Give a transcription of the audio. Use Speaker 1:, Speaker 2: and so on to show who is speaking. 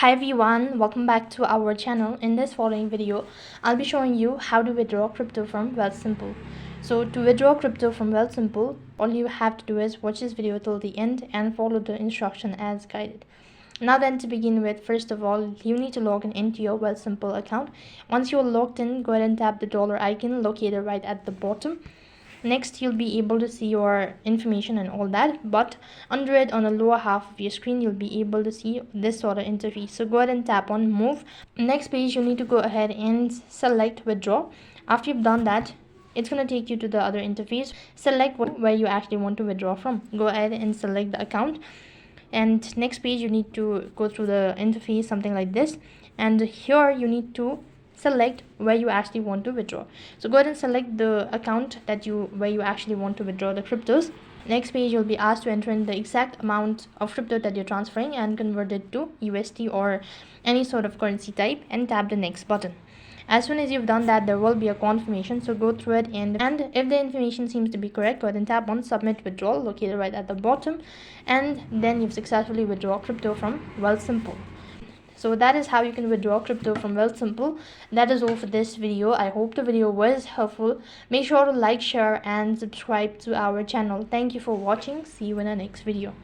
Speaker 1: Hi everyone, welcome back to our channel. In this following video, I'll be showing you how to withdraw crypto from Wealthsimple. So to withdraw crypto from Wealthsimple, all you have to do is watch this video till the end and follow the instruction as guided. Now then, to begin with, first of all, you need to log in into your Wealthsimple account. Once you're logged in, go ahead and tap the dollar icon located right at the bottom. Next, you'll be able to see your information and all that, but under it, on the lower half of your screen, you'll be able to see this sort of interface. So go ahead and tap on move. Next page, you need to go ahead and select withdraw. After you've done that, it's going to take you to the other interface. Select where you actually want to withdraw from. Go ahead and select the account, and next page you need to go through the interface something like this, and here you need to select where you actually want to withdraw. So go ahead and select the account where you actually want to withdraw the cryptos. Next page, you'll be asked to enter in the exact amount of crypto that you're transferring and convert it to USD or any sort of currency type, and tap the next button. As soon as you've done that, there will be a confirmation, so go through it, and if the information seems to be correct, go ahead and tap on submit withdrawal located right at the bottom, and then you've successfully withdrawn crypto from Wealthsimple. So that is how you can withdraw crypto from Wealthsimple. That is all for this video. I hope the video was helpful. Make sure to like, share and subscribe to our channel. Thank you for watching. See you in the next video.